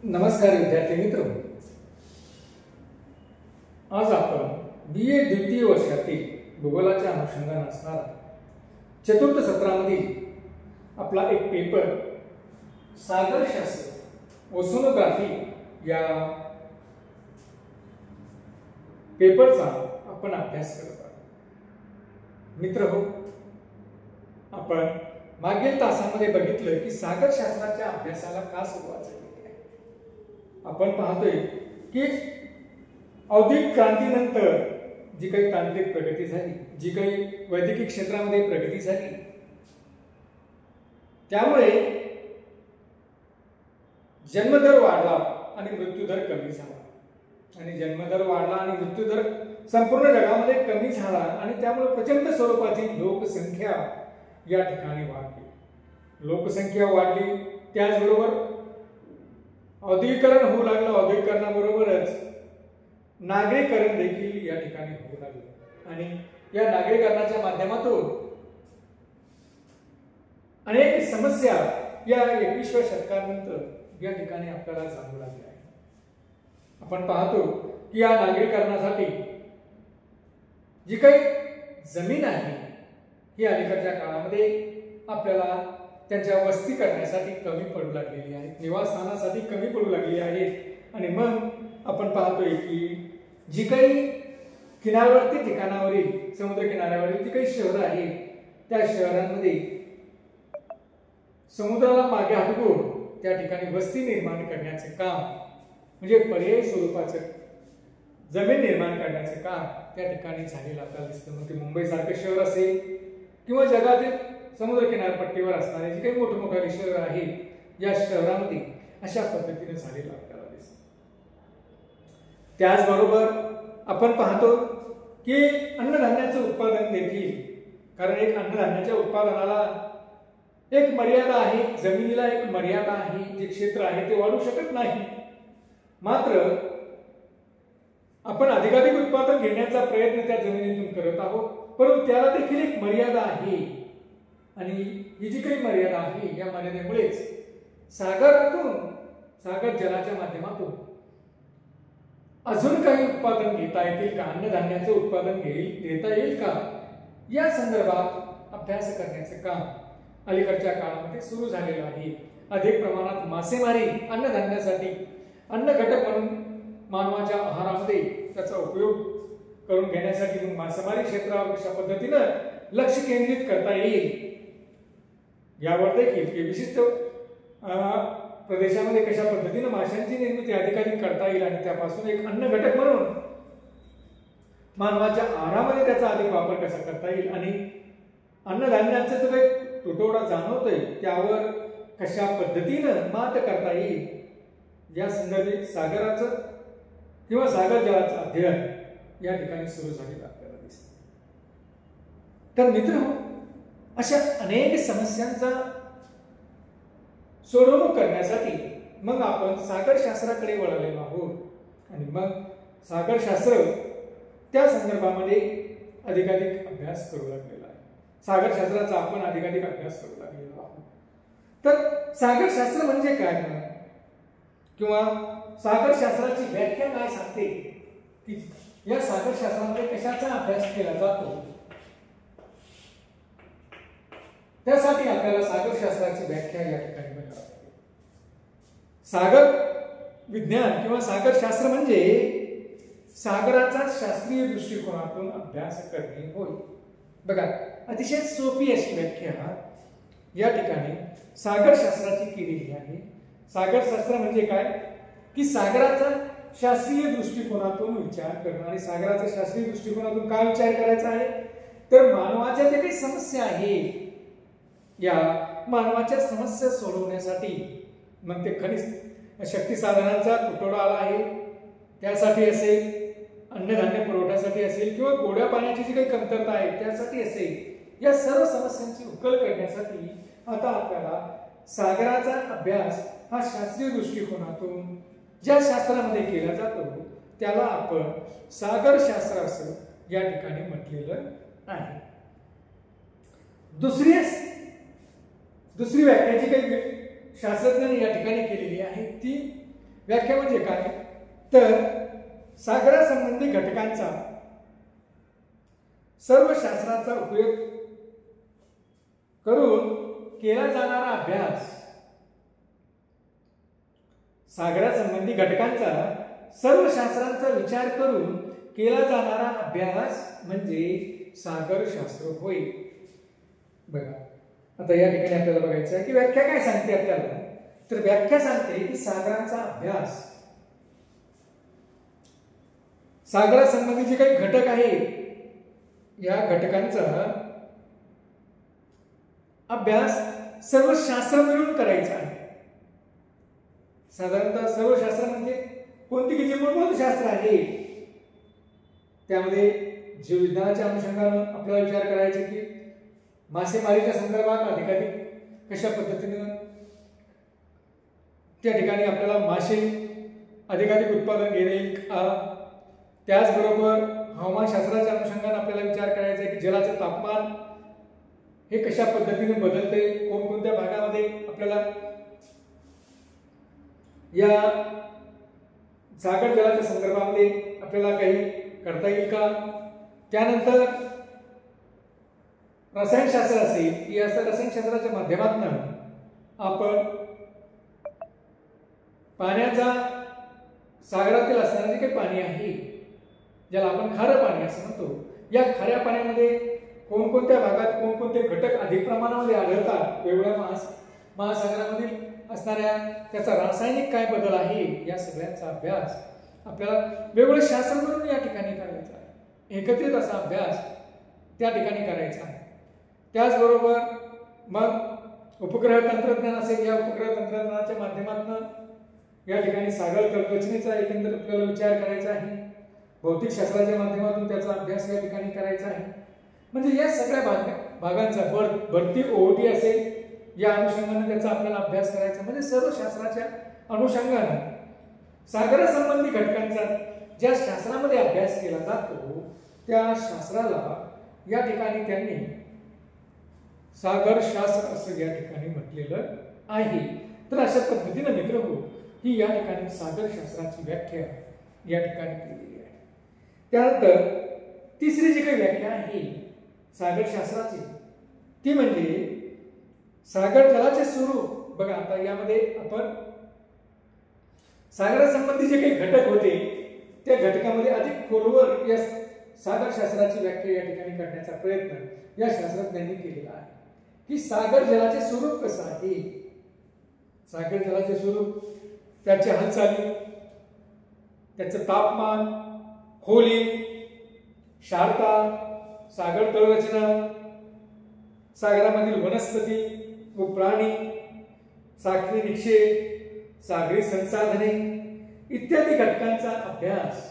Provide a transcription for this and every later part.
नमस्कार विद्यार्थी मित्र, आज आपण BA द्वितीय वर्षातील भूगोलाच्या अनुषंगाने असणारा चतुर्थ सत्रामधील आपला एक पेपर सागरशास्त्र ओशोनोग्राफी या पेपरचा आपण अभ्यास करत आहोत। मित्रहो, आपण मागील तासामध्ये बघितलं की सागरशास्त्राच्या अभ्यासाला का सुरुवात झाली आहे। आपण पाहतोय की औद्योगिक क्रांतीनंतर जी काही तांत्रिक प्रगती झाली, जी काही वैद्यकीय क्षेत्रामध्ये प्रगती झाली, त्यामुळे जन्मदर वाढला आणि मृत्यूदर कमी झाला। आणि जन्मदर वाढला आणि मृत्यूदर संपूर्ण जगामध्ये कमी झाला आणि त्यामुळे प्रचंड स्वरूपाची लोकसंख्या या ठिकाणी वाढली। लोकसंख्या वाढली, त्याचबरोबर औद्योगिकरण होऊ लागलं। औद्योगिकरणाबरोबरच नागरीकरण देखील या ठिकाणी होऊ लागलं आणि या नागरीकरणाच्या माध्यमातून अनेक समस्या या 21व्या शतकानंतर या ठिकाणी आपल्याला जाणवू लागल्या आहेत। आपण पाहतो की या नागरीकरणासाठी जी काही जमीन आहे ही अलीकडच्या काळामध्ये आपल्याला त्यांच्या वस्ती करण्यासाठी कमी पडू लागलेली आहे, निवासस्थानासाठी कमी पडू लागलेली आहे। आणि मग आपण पाहतोय की जी काही किनारवर्ती ठिकाणावरील, समुद्र किनाऱ्यावरील जी काही शहरं आहेत, त्या शहरांमध्ये समुद्राला मागे हटवून त्या ठिकाणी वस्ती निर्माण करण्याचे काम, म्हणजे पर्यायी स्वरूपाचं जमीन निर्माण करण्याचे काम त्या ठिकाणी झालेलं आपल्याला दिसतं। मग ते मुंबई सारखे शहर असेल किंवा जगातील समुद्र किनारपट्टीवर असणारे जे काही मोठमोठाली शहर आहेत, या शहरांमध्ये अशा पद्धतीने झालेलं आपल्याला दिसतं। त्याचबरोबर आपण पाहतो की अन्नधान्याचं उत्पादन देखील, कारण एक अन्नधान्याच्या उत्पादनाला एक मर्यादा आहे, जमिनीला एक मर्यादा आहे, जे क्षेत्र आहे ते वाढू शकत नाही। मात्र आपण अधिकाधिक उत्पादन घेण्याचा प्रयत्न त्या जमिनीतून करत आहोत, परंतु त्याला देखील एक मर्यादा आहे। आणि ही जी काही मर्यादा आहे, या मर्यादेमुळेच सागरातून, सागर जलाच्या माध्यमातून अजून काही उत्पादन घेता येतील का, अन्नधान्याचे उत्पादन घेता येईल का, या संदर्भात अभ्यास करण्याचे काम अलीकडच्या काळामध्ये सुरू झालेलं आहे। अधिक प्रमाणात मासेमारी अन्नधान्यासाठी, अन्न घटक म्हणून मानवाच्या आहारामध्ये त्याचा उपयोग करून घेण्यासाठी मासेमारी क्षेत्रावर कशा पद्धतीने लक्ष केंद्रित करता येईल यावर देखील विशिष्ट प्रदेशामध्ये कशा पद्धतीने माशांची निर्मिती अधिकाधिक करता येईल आणि त्यापासून एक अन्न घटक म्हणून मानवाच्या आहारामध्ये त्याचा अधिक वापर कसा करता येईल आणि अन्नधान्याचा जो काही तुटवडा जाणवतोय त्यावर कशा पद्धतीने मात करता येईल या संदर्भात सागराचं किंवा सागर जलाचं अध्ययन या ठिकाणी सुरू झालेलं आपल्याला दिसतं। तर मित्रांनो, अशा अनेक समस्यांचा सोडवणूक करण्यासाठी मग आपण सागरशास्त्राकडे वळालेलो आहोत आणि मग सागरशास्त्र त्या संदर्भामध्ये अधिकाधिक अभ्यास करू लागलेला आहे। सागरशास्त्राचा आपण अधिकाधिक अभ्यास करू लागलेलो आहोत। तर सागरशास्त्र म्हणजे काय किंवा सागरशास्त्राची व्याख्या काय सांगते की या सागरशास्त्रामध्ये कशाचा अभ्यास केला जातो, त्यासाठी आपल्याला सागरशास्त्राची व्याख्या या ठिकाणी करावी लागेल। सागर विज्ञान किंवा सागरशास्त्र म्हणजे सागराचा शास्त्रीय दृष्टिकोनातून अभ्यास करणे होय। बघा, अतिशय सोपी अशी व्याख्या या ठिकाणी सागरशास्त्राची केलेली आहे। सागरशास्त्र म्हणजे काय की सागराचा शास्त्रीय दृष्टिकोनातून विचार करणं। आणि सागराच्या शास्त्रीय दृष्टिकोनातून काय विचार करायचा आहे तर मानवाच्या ज्या काही समस्या आहेत, या मानवाच्या समस्या सोडवण्यासाठी मग ते खनिज शक्ती साधनांचा तुटवडा आला आहे, त्यासाठी असेल, अन्नधान्य पुरवठ्यासाठी असेल किंवा गोड्या पाण्याची जी काही कमतरता आहे त्यासाठी असेल, या सर्व समस्यांची उकल करण्यासाठी आता आपल्याला सागराचा अभ्यास हा शास्त्रीय दृष्टिकोनातून ज्या शास्त्रामध्ये केला जातो त्याला आपण सागरशास्त्र असं या ठिकाणी म्हटलेलं आहे। दुसरी व्याख्या जी काही शास्त्रज्ञांनी या ठिकाणी केलेली आहे ती व्याख्या म्हणजे काय तर सागरासंबंधी घटकांचा सर्व शास्त्राचा उपयोग करून केला जाणारा अभ्यास, सागरासंबंधी घटकांचा सर्व शास्त्रांचा विचार करून केला जाणारा अभ्यास म्हणजे सागरशास्त्र होय. बघा आता या ठिकाणी आपल्याला बघायचं आहे की व्याख्या काय सांगते आपल्याला, तर व्याख्या सांगते की सागरांचा अभ्यास, सागरासंबंधी जे काही घटक आहेत या घटकांचा अभ्यास सर्व शास्त्र मिळून करायचा आहे. साधारणतः सर्व शास्त्र म्हणजे कोणती की जी मूलभूत शास्त्र आहे त्यामध्ये जीवविज्ञानाच्या अनुषंगाने आपल्याला विचार करायचे की मासेमारीच्या संदर्भात अधिकाधिक कशा पद्धतीने त्या ठिकाणी आपल्याला मासे अधिकाधिक उत्पादन घेणे, त्याचबरोबर हवामानशास्त्राच्या अनुषंगाने आपल्याला विचार करायचा आहे की जलाचं तापमान हे कशा पद्धतीने बदलते, कोणकोणत्या भागामध्ये आपल्याला या सागर जलाच्या संदर्भामध्ये आपल्याला काही करता येईल का. त्यानंतर रसायनशास्त्र असेल, या रसायनशास्त्राच्या माध्यमातून आपण पाण्याचा सागरातील असणारे जे काही पाणी आहे ज्याला आपण खारं पाणी असं म्हणतो, या खाऱ्या पाण्यामध्ये कोणकोणत्या भागात कोणकोणते घटक अधिक प्रमाणामध्ये आढळतात, वेगवेगळ्या महासागरामधील असणाऱ्या त्याचा रासायनिक काय बदल आहे, या सगळ्यांचा अभ्यास आपल्याला वेगवेगळे शास्त्र म्हणून या ठिकाणी करायचा आहे. एकत्रित असा अभ्यास त्या ठिकाणी करायचा आहे. त्याचबरोबर मग उपग्रह तंत्रज्ञान असेल, या उपग्रह तंत्रज्ञानाच्या माध्यमातून या ठिकाणी सागर रचनेचा एकंदर आपल्याला विचार करायचा आहे. भौतिक शास्त्राच्या माध्यमातून त्याचा अभ्यास या ठिकाणी करायचा आहे. म्हणजे या सगळ्या भागांचा भरती ओहोटी असेल या अनुषंगाने त्याचा आपल्याला अभ्यास करायचा. म्हणजे सर्व शास्त्राच्या अनुषंगाने सागरासंबंधी घटकांचा ज्या शास्त्रामध्ये अभ्यास केला जातो त्या शास्त्राला या ठिकाणी त्यांनी सागरशास्त्र असं या ठिकाणी म्हटलेलं आहे. तर अशा पद्धतीने मित्रहो ही या ठिकाणी सागरशास्त्राची व्याख्या या ठिकाणी केलेली आहे. त्यानंतर तिसरी जी काही व्याख्या आहे सागरशास्त्राची ती म्हणजे सागर जलाचे स्वरूप. बघा आता यामध्ये आपण सागरासंबंधी जे काही घटक होते त्या घटकामध्ये अधिक खोलवर या सागरशास्त्राची व्याख्या या ठिकाणी करण्याचा प्रयत्न या शास्त्रज्ञांनी केलेला आहे की सागर जलाचे स्वरूप कसं आहे. सागर जलाचे स्वरूप, त्याच्या हालचाली, त्याचं तापमान, खोली, क्षारता, सागर तळरचना, सागरामधील वनस्पती व प्राणी, सागरी निक्षेप, सागरी संसाधने इत्यादी घटकांचा अभ्यास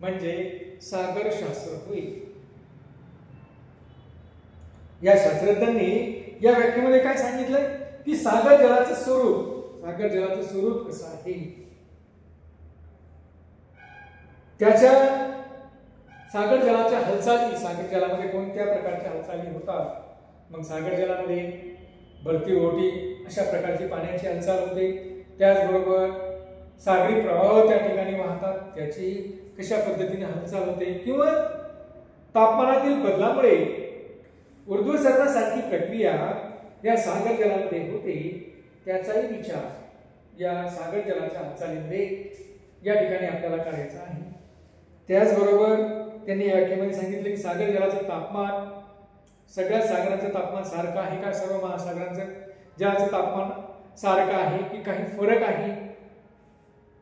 म्हणजे सागरशास्त्र होईल. या शास्त्रज्ञांनी या व्याख्येमध्ये काय सांगितलं की सागर जलाचं स्वरूप कसं आहे, त्याच्या सागर जलाच्या हालचाली, सागर जलामध्ये कोणत्या प्रकारच्या हालचाली होतात, मग सागर जलामध्ये भरती ओहोटी अशा प्रकारची पाण्याची हालचाल होते. त्याचबरोबर सागरी प्रवाह त्या ठिकाणी वाहतात, त्याची कशा पद्धतीने हालचाल होते, किंवा तापमानातील बदलामुळे ऊर्ध्वसरणासारखी प्रक्रिया या सागर जलामध्ये होते, त्याचाही विचार या सागर जलाच्या हालचालीमध्ये या ठिकाणी आपल्याला करायचा आहे. त्याचबरोबर त्यांनी या व्याख्येमध्ये सांगितले की सागर जलाचं तापमान सगळ्या सागरांचं तापमान सारखं आहे का, सर्व महासागरांचं जलाचं तापमान सारखं आहे की काही फरक आहे.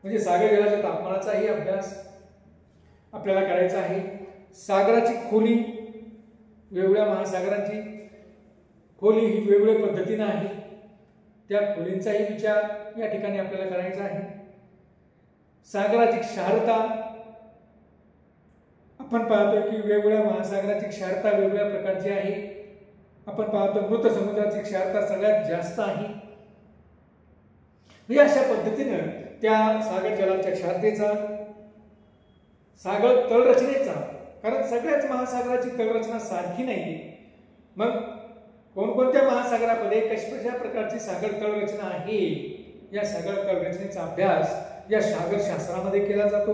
म्हणजे सागर जलाच्या तापमानाचाही अभ्यास आपल्याला करायचा आहे. सागराची खोली, वेगवेगळ्या महासागरांची खोली ही वेगवेगळ्या पद्धतीने आहे, त्या खोलींचाही विचार या ठिकाणी आपल्याला करायचा आहे. सागराची क्षारता, आपण पाहतो की वेगवेगळ्या महासागराची क्षारता वेगवेगळ्या प्रकारची आहे. आपण पाहतो मृत समुद्राची क्षारता सगळ्यात जास्त आहे. म्हणजे अशा पद्धतीनं त्या सागर जलाच्या क्षारतेचा, सागर तळरचनेचा, कारण सगळ्याच महासागराची तळरचना सारखी नाही, मग कोणकोणत्या महासागरामध्ये कशा प्रकारची सागर तळरचना आहे या सागर रचनेचा अभ्यास या सागर शास्त्रामध्ये केला जातो.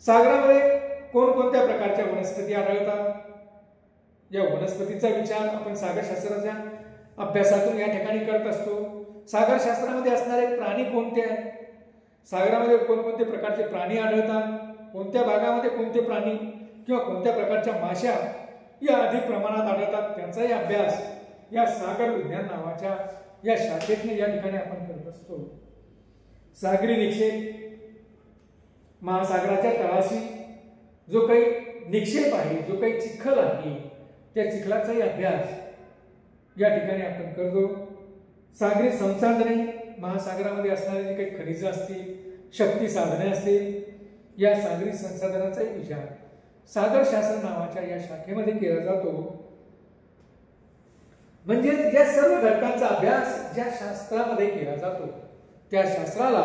सागरामध्ये कोणकोणत्या प्रकारच्या वनस्पती आढळतात, या वनस्पतीचा विचार आपण सागरशास्त्राच्या अभ्यासातून या ठिकाणी करत असतो. सागरशास्त्रामध्ये असणारे प्राणी कोणते आहेत, सागरामध्ये कोणकोणते प्रकारचे प्राणी आढळतात, कोणत्या भागामध्ये कोणते प्राणी किंवा कोणत्या प्रकारच्या माश्या या अधिक प्रमाणात आढळतात, त्यांचाही अभ्यास या सागर विज्ञान नावाच्या या शाखेतने या ठिकाणी आपण करत असतो. सागरी निक्षेप, महासागराच्या तळाशी जो काही निक्षेप आहे, जो काही चिखल आहे, त्या चिखलाचाही अभ्यास या ठिकाणी आपण करतो. सागरी संसाधने, महासागरामध्ये असणारे जे काही खनिज असतील, शक्ती साधने असतील, या सागरी संसाधनाचाही विचार सागरशास्त्र नावाच्या या शाखेमध्ये केला जातो. म्हणजे या सर्व घटकांचा अभ्यास ज्या शास्त्रामध्ये केला जातो त्या शास्त्राला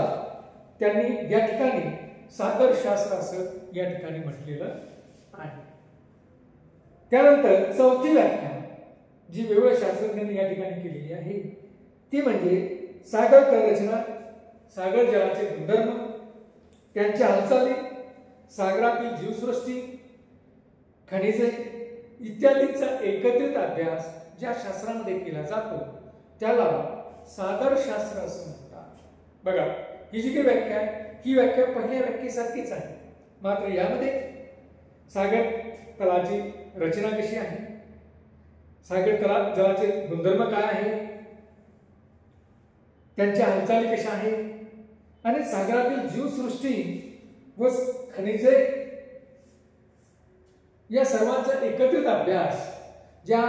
त्यांनी या ठिकाणी सागरशास्त्र असं या ठिकाणी म्हटलेलं आहे. त्यानंतर चौथी व्याख्या जी वेगवेगळ्या शास्त्रज्ञांनी या ठिकाणी केलेली आहे ती म्हणजे सागर रचना, सागर जलाचे गुणधर्म, त्यांच्या हालचाली, सागरातील जीवसृष्टी, खनिजे इत्यादींचा एकत्रित अभ्यास ज्या शास्त्रामध्ये केला जातो त्याला सागरशास्त्र असं म्हणतात. बघा, ही जी काही व्याख्या आहे ही व्याख्या पहिल्या व्याख्येसारखीच आहे, मात्र यामध्ये सागर तलाची रचना कशी आहे, सागर जलाचे गुणधर्म काय आहे, त्यांच्या हालचाली कशा आहेत आणि सागरातील जीवसृष्टी व खनिजे या सर्वांचा एकत्रित अभ्यास ज्या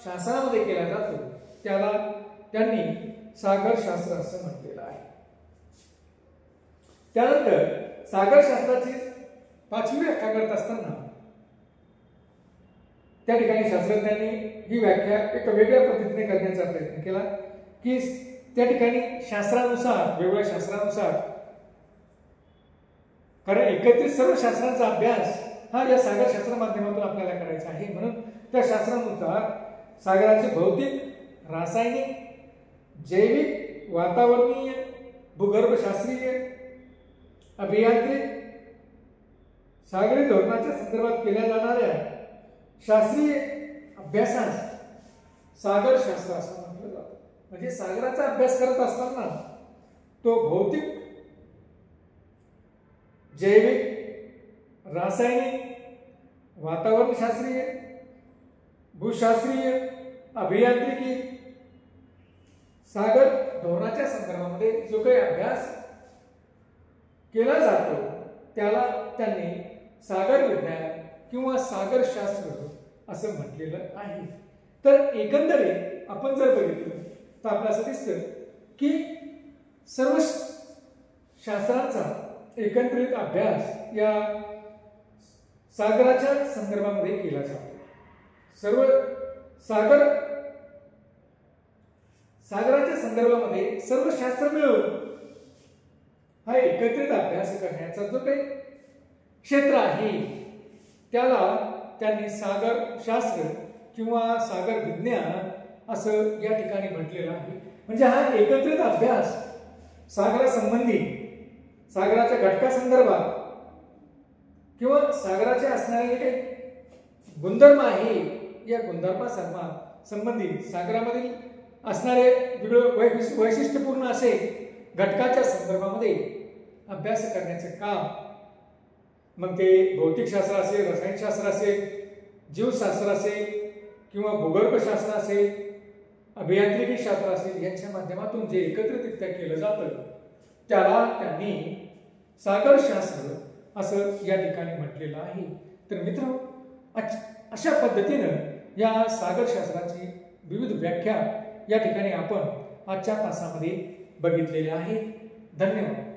शास्त्रामध्ये केला जातो त्याला त्यांनी सागरशास्त्र असं म्हटलेलं आहे. त्यानंतर सागरशास्त्राची पाचवी व्याख्या करत असताना त्या ठिकाणी शास्त्रज्ञांनी ही व्याख्या एका वेगळ्या पद्धतीने करण्याचा प्रयत्न केला की त्या ठिकाणी शास्त्रानुसार, वेगवेगळ्या शास्त्रानुसार, कारण एकत्रित सर्व शास्त्रांचा अभ्यास हा या सागरशास्त्र माध्यमातून आपल्याला करायचा आहे. म्हणून त्या शास्त्रानुसार सागराचे भौतिक, रासायनिक, जैविक, वातावरणीय, भूगर्भशास्त्रीय, अभियांत्रिक, सागरी धोरणाच्या संदर्भात केल्या जाणाऱ्या शास्त्रीय अभ्यासास सागरशास्त्र असं म्हटलं जातं. म्हणजे सागराचा अभ्यास करत असताना तो भौतिक, जैविक, रासायनिक, वातावरणशास्त्रीय, भूशास्त्रीय, अभियांत्रिकी, सागर धोरणाच्या संदर्भामध्ये जो काही अभ्यास केला जातो त्याला त्यांनी सागर विज्ञान किंवा सागरशास्त्र असं म्हटलेलं आहे. तर एकंदरीत आपण जर बघितलं तर आपल्याला असं दिसतं की सर्व शास्त्रांचा एकत्रित अभ्यास या सागराच्या संदर्भामध्ये केला जातो. सर्व सागराच्या संदर्भामध्ये सर्व शास्त्र मिळून हा एकत्रित अभ्यास करण्याचा जो काही क्षेत्र आहे त्याला त्यांनी सागरशास्त्र किंवा सागर विज्ञान असं या ठिकाणी म्हटलेलं आहे. म्हणजे हा एकत्रित अभ्यास सागरासंबंधी, सागराच्या घटकासंदर्भात किंवा सागराचे असणारे काही गुणधर्म आहे या गुणधर्मासंबंधी सागरामधील असणारे वेगळे वैशिष्ट्यपूर्ण असे घटकाच्या संदर्भामध्ये अभ्यास करण्याचे काम, मग ते भौतिकशास्त्र असेल, रसायनशास्त्र असेल, जीवशास्त्र असेल किंवा भूगर्भशास्त्र असेल, अभियांत्रिकी शास्त्र असेल, यांच्या माध्यमातून जे एकत्रितरित्या केलं जातं त्याला त्यांनी सागरशास्त्र असं या ठिकाणी म्हटलेलं आहे. तर मित्र, अशा पद्धतीनं या सागरशास्त्राची विविध व्याख्या या ठिकाणी आपण आजच्या तासामध्ये बघितलेल्या आहेत. धन्यवाद.